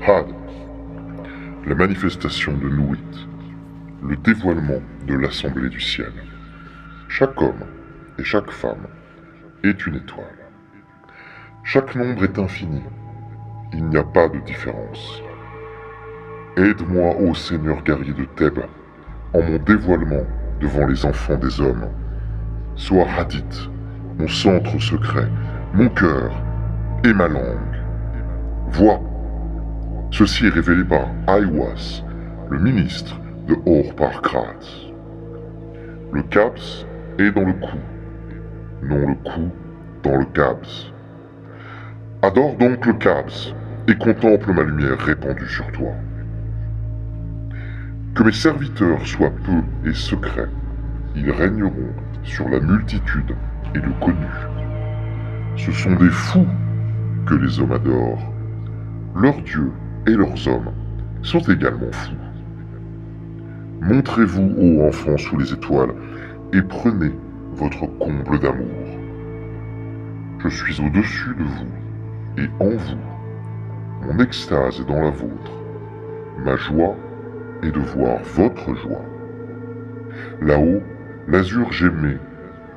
Had, la manifestation de Nuit, le dévoilement de l'Assemblée du ciel. Chaque homme et chaque femme est une étoile. Chaque nombre est infini. Il n'y a pas de différence. Aide-moi, ô Seigneur guerrier de Thèbes, en mon dévoilement devant les enfants des hommes. Sois Hadith, mon centre secret, mon cœur et ma langue. Vois, ceci est révélé par Aiwas, le ministre de Or-Parkrat. Le Kabs est dans le cou, non le cou dans le Kabs. Adore donc le Kabs et contemple ma lumière répandue sur toi. Que mes serviteurs soient peu et secrets, ils régneront sur la multitude et le connu. Ce sont des fous que les hommes adorent. Leurs dieux et leurs hommes sont également fous. Montrez-vous, ô enfants sous les étoiles, et prenez votre comble d'amour. Je suis au-dessus de vous et en vous. Mon extase est dans la vôtre. Ma joie est de voir votre joie. Là-haut, l'azur gémé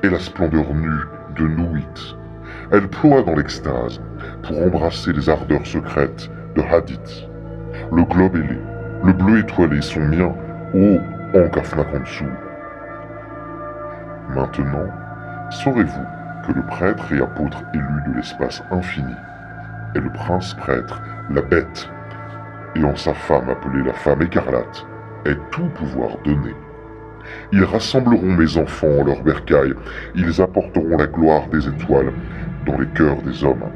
et la splendeur nue de Nuit. Elle ploie dans l'extase pour embrasser les ardeurs secrètes de Hadith. Le globe ailé, le bleu étoilé sont miens, ô Ankh-Afnakhansu. Maintenant, saurez-vous que le prêtre et apôtre élu de l'espace infini est le prince prêtre, la bête, et en sa femme appelée la femme écarlate, est tout pouvoir donné. Ils rassembleront mes enfants en leur bercail, ils apporteront la gloire des étoiles dans les cœurs des hommes.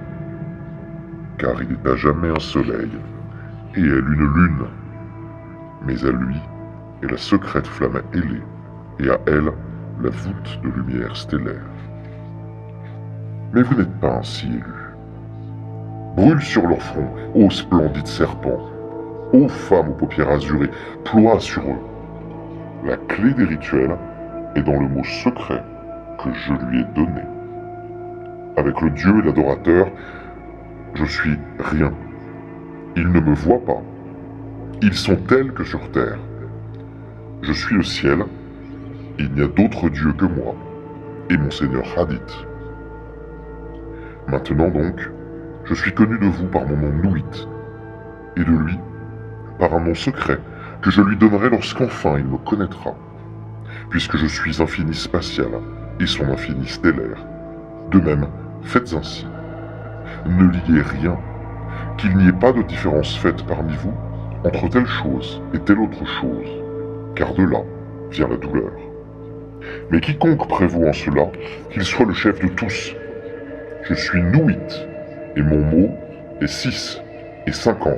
Car il est à jamais un soleil, et elle une lune, mais à lui est la secrète flamme ailée, et à elle la voûte de lumière stellaire. Mais vous n'êtes pas ainsi élus. Brûle sur leur front, ô splendide serpent, ô femmes aux paupières azurées, ploie sur eux. La clé des rituels est dans le mot secret que je lui ai donné. Avec le dieu et l'adorateur, je suis rien. Ils ne me voient pas. Ils sont tels que sur terre. Je suis le ciel. Il n'y a d'autre dieu que moi et mon seigneur Hadith. Maintenant donc, je suis connu de vous par mon nom Nuit, et de lui par un nom secret que je lui donnerai lorsqu'enfin il me connaîtra, puisque je suis infini spatial et son infini stellaire. De même, faites ainsi. Ne liez rien, qu'il n'y ait pas de différence faite parmi vous entre telle chose et telle autre chose, car de là vient la douleur. Mais quiconque prévaut en cela, qu'il soit le chef de tous. Je suis Nuit, et mon mot est 6 et 50.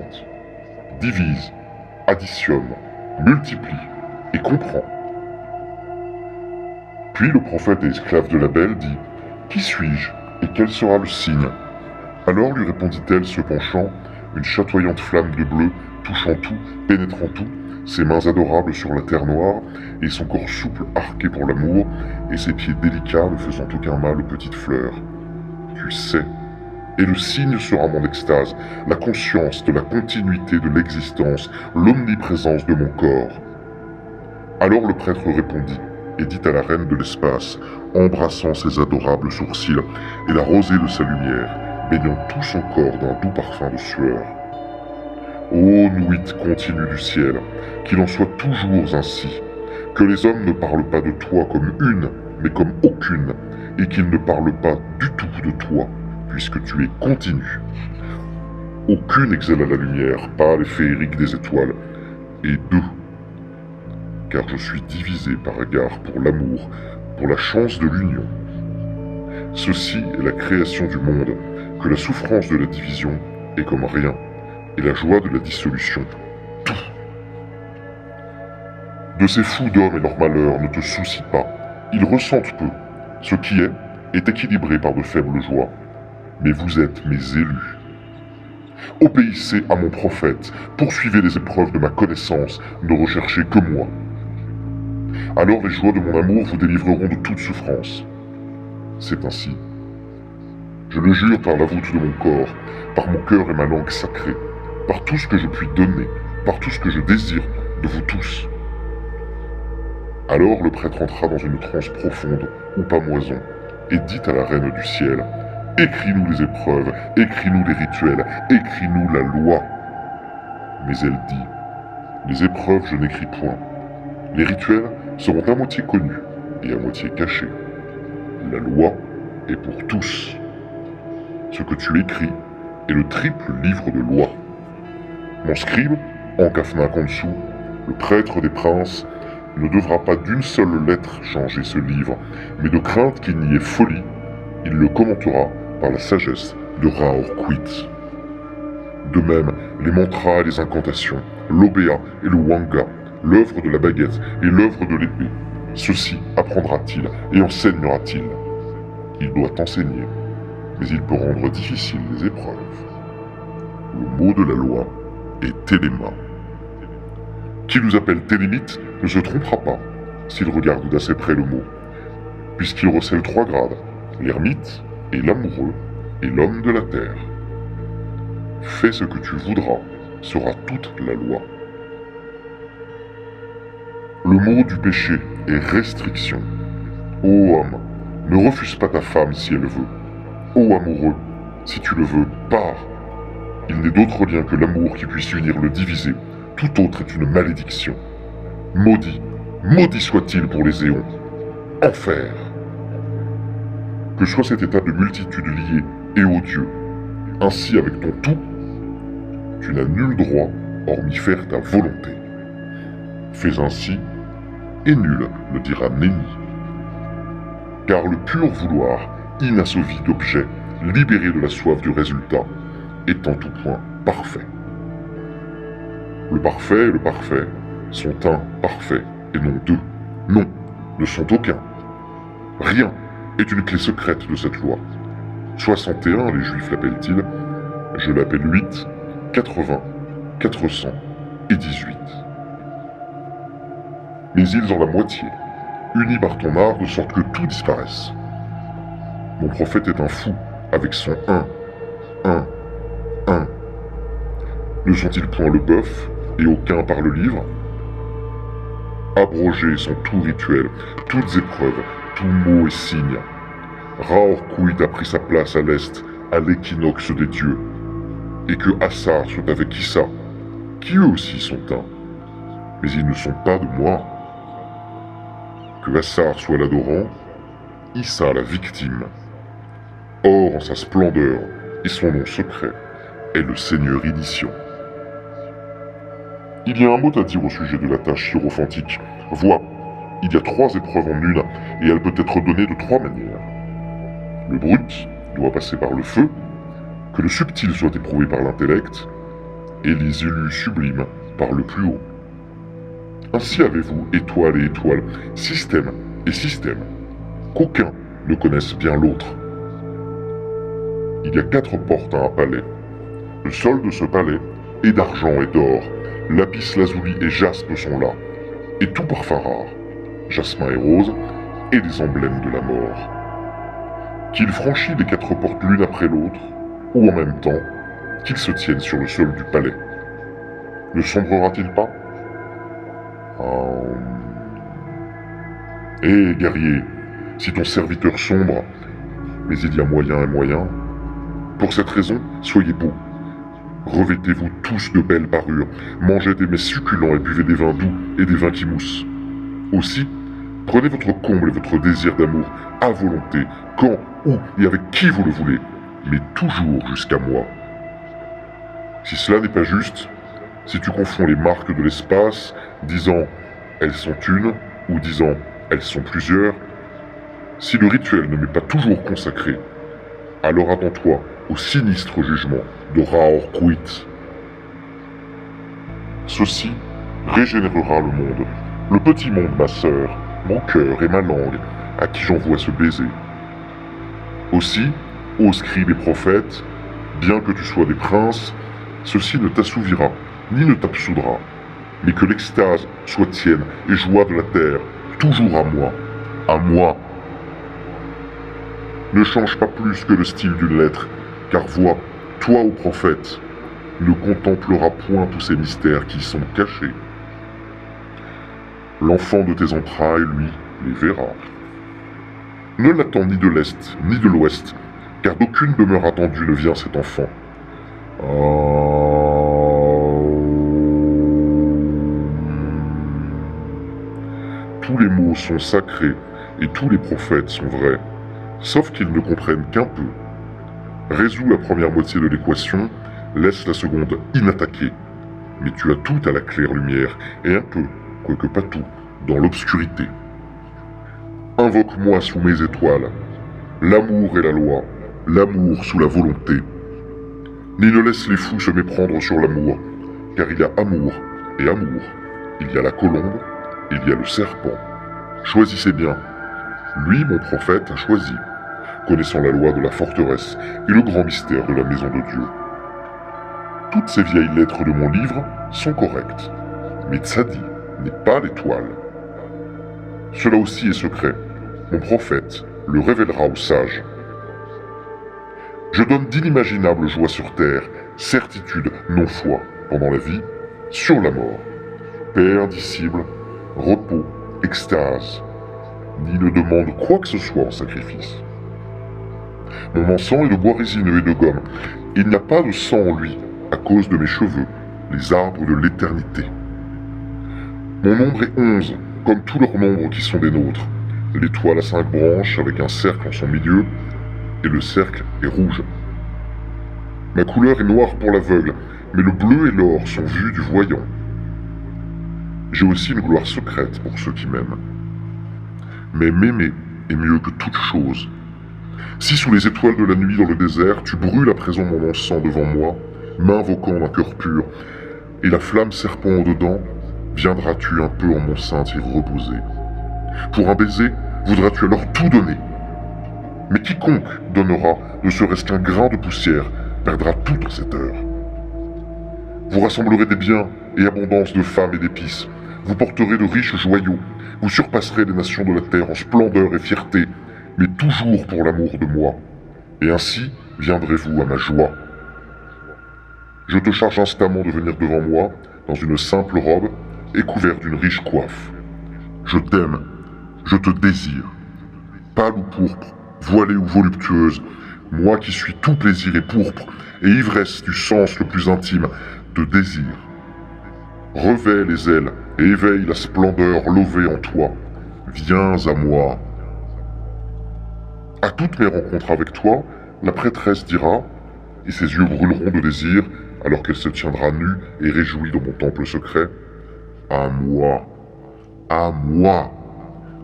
Divise, additionne, multiplie et comprend. Puis le prophète et esclave de la Belle dit « Qui suis-je et quel sera le signe ?» Alors lui répondit-elle, se penchant, une chatoyante flamme de bleu, touchant tout, pénétrant tout, ses mains adorables sur la terre noire, et son corps souple arqué pour l'amour, et ses pieds délicats ne faisant aucun mal aux petites fleurs. Tu sais, et le signe sera mon extase, la conscience de la continuité de l'existence, l'omniprésence de mon corps. Alors le prêtre répondit, et dit à la reine de l'espace, embrassant ses adorables sourcils, et la rosée de sa lumière, baignant tout son corps d'un doux parfum de sueur. Ô Nuit continue du ciel, qu'il en soit toujours ainsi, que les hommes ne parlent pas de toi comme une, mais comme aucune, et qu'ils ne parlent pas du tout de toi, puisque tu es continu. Aucune exhale à la lumière, pâle et féerique des étoiles, et deux, car je suis divisé par égard pour l'amour, pour la chance de l'union. Ceci est la création du monde, que la souffrance de la division est comme rien, et la joie de la dissolution, tout. De ces fous d'hommes et leurs malheurs ne te soucie pas, ils ressentent peu, ce qui est équilibré par de faibles joies, mais vous êtes mes élus. Obéissez à mon prophète, poursuivez les épreuves de ma connaissance, ne recherchez que moi. Alors les joies de mon amour vous délivreront de toute souffrance. C'est ainsi. Je le jure par la voûte de mon corps, par mon cœur et ma langue sacrée, par tout ce que je puis donner, par tout ce que je désire de vous tous. » Alors le prêtre entra dans une transe profonde ou pâmoison et dit à la reine du ciel: « Écris-nous les épreuves, écris-nous les rituels, écris-nous la loi. » Mais elle dit: « Les épreuves je n'écris point. Les rituels seront à moitié connus et à moitié cachés. La loi est pour tous. Ce que tu écris est le triple livre de loi. Mon scribe, Ankafna Konsu, le prêtre des princes, ne devra pas d'une seule lettre changer ce livre, mais de crainte qu'il n'y ait folie, il le commentera par la sagesse de Raorquit. De même, les mantras et les incantations, l'obéa et le wanga, l'œuvre de la baguette et l'œuvre de l'épée, ceci apprendra-t-il et enseignera-t-il. Il doit enseigner, mais il peut rendre difficiles les épreuves. Le mot de la loi est téléma. Qui nous appelle télémite ne se trompera pas s'il regarde d'assez près le mot, puisqu'il recèle 3 grades, l'ermite et l'amoureux et l'homme de la terre. Fais ce que tu voudras sera toute la loi. Le mot du péché est restriction. Ô homme, ne refuse pas ta femme si elle veut. Ô amoureux, si tu le veux, pars. Il n'est d'autre lien que l'amour qui puisse unir le divisé. Tout autre est une malédiction. Maudit, maudit soit-il pour les éons. Enfer. Que soit cet état de multitude lié et odieux. Ainsi avec ton tout, tu n'as nul droit hormis faire ta volonté. Fais ainsi, et nul ne dira nenni. Car le pur vouloir, inassouvi d'objet, libéré de la soif du résultat, est en tout point parfait. Le parfait et le parfait sont un parfait et non deux. Non, ne sont aucun. Rien est une clé secrète de cette loi. 61, les Juifs l'appellent-ils, je l'appelle 8, 80, 400 et 18. Mais ils ont la moitié, unis par ton art de sorte que tout disparaisse. Mon prophète est un fou, avec son 1. Ne sont-ils point le bœuf, et aucun par le livre? Abrogés sont tout rituel, toutes épreuves, tout mot et signe. Raorquid a pris sa place à l'est, à l'équinoxe des dieux, et que Assar soit avec Issa, qui eux aussi sont un, mais ils ne sont pas de moi. Que Assar soit l'adorant, Issa la victime. Or en sa splendeur et son nom secret est le Seigneur Édition. Il y a un mot à dire au sujet de la tâche hiérophantique. Vois, il y a 3 épreuves en une, et elle peut être donnée de 3 manières. Le brut doit passer par le feu, que le subtil soit éprouvé par l'intellect, et les élus sublimes par le plus haut. Ainsi avez-vous, étoile et étoile, système et système, qu'aucun ne connaisse bien l'autre. Il y a 4 portes à un palais. Le sol de ce palais est d'argent et d'or, lapis lazuli et jaspe sont là, et tout parfum rare, jasmin et rose, et les emblèmes de la mort. Qu'il franchit les 4 portes l'une après l'autre, ou en même temps, qu'il se tienne sur le sol du palais. Ne sombrera-t-il pas? Eh, guerrier, si ton serviteur sombre, mais il y a moyen et moyen. Pour cette raison, soyez beaux. Revêtez-vous tous de belles parures, mangez des mets succulents et buvez des vins doux et des vins qui moussent. Aussi, prenez votre comble et votre désir d'amour à volonté, quand, où et avec qui vous le voulez, mais toujours jusqu'à moi. Si cela n'est pas juste, si tu confonds les marques de l'espace, disant « elles sont une » ou disant « elles sont plusieurs », si le rituel ne m'est pas toujours consacré, alors attends-toi au sinistre jugement de Raorquit. Ceci régénérera le monde, le petit monde, ma sœur, mon cœur et ma langue, à qui j'envoie ce baiser. Aussi, ô scribes et prophètes, bien que tu sois des princes, ceci ne t'assouvira, ni ne t'absoudra, mais que l'extase soit tienne et joie de la terre, toujours à moi, à moi. Ne change pas plus que le style d'une lettre, car vois, toi ô prophète, ne contemplera point tous ces mystères qui y sont cachés. L'enfant de tes entrailles, lui, les verra. Ne l'attends ni de l'Est, ni de l'Ouest, car d'aucune demeure attendue ne vient cet enfant. Tous les mots sont sacrés et tous les prophètes sont vrais, sauf qu'ils ne comprennent qu'un peu. Résous la première moitié de l'équation, laisse la seconde inattaquée. Mais tu as tout à la claire lumière, et un peu, quoique pas tout, dans l'obscurité. Invoque-moi sous mes étoiles. L'amour est la loi, l'amour sous la volonté. Ni ne laisse les fous se méprendre sur l'amour, car il y a amour et amour. Il y a la colombe, il y a le serpent. Choisissez bien. Lui, mon prophète, a choisi, connaissant la loi de la forteresse et le grand mystère de la maison de Dieu. Toutes ces vieilles lettres de mon livre sont correctes, mais Tzadi n'est pas l'étoile. Cela aussi est secret. Mon prophète le révélera aux sages. Je donne d'inimaginables joies sur terre, certitude, non foi, pendant la vie, sur la mort. Paix indicible, repos, extase. Ni ne demande quoi que ce soit en sacrifice. Mon encens est de bois résineux et de gomme. Il n'y a pas de sang en lui, à cause de mes cheveux, les arbres de l'éternité. Mon nombre est 11, comme tous leurs nombres qui sont des nôtres. L'étoile à 5 branches avec un cercle en son milieu, et le cercle est rouge. Ma couleur est noire pour l'aveugle, mais le bleu et l'or sont vus du voyant. J'ai aussi une gloire secrète pour ceux qui m'aiment. Mais m'aimer est mieux que toute chose. Si sous les étoiles de la nuit dans le désert, tu brûles à présent mon encens devant moi, m'invoquant d'un cœur pur, et la flamme serpent au-dedans, viendras-tu un peu en mon sein t'y reposer. Pour un baiser, voudras-tu alors tout donner. Mais quiconque donnera, ne serait-ce qu'un grain de poussière, perdra tout en cette heure. Vous rassemblerez des biens et abondance de femmes et d'épices. Vous porterez de riches joyaux. Vous surpasserez les nations de la terre en splendeur et fierté, mais toujours pour l'amour de moi. Et ainsi viendrez-vous à ma joie. Je te charge instamment de venir devant moi, dans une simple robe et couvert d'une riche coiffe. Je t'aime, je te désire. Pâle ou pourpre, voilée ou voluptueuse, moi qui suis tout plaisir et pourpre, et ivresse du sens le plus intime, te désire. Revais les ailes et éveille la splendeur lovée en toi. Viens à moi. À toutes mes rencontres avec toi, la prêtresse dira, et ses yeux brûleront de désir, alors qu'elle se tiendra nue et réjouie dans mon temple secret, à moi,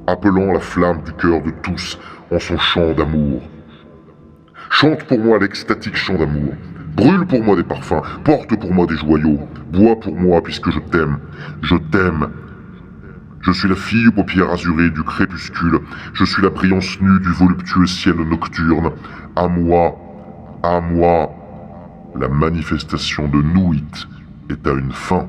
appelant la flamme du cœur de tous en son chant d'amour. Chante pour moi l'extatique chant d'amour. Brûle pour moi des parfums, porte pour moi des joyaux, bois pour moi puisque je t'aime, je t'aime. Je suis la fille aux paupières azurées du crépuscule, je suis la brillance nue du voluptueux ciel nocturne. À moi, la manifestation de Nuit est à une fin.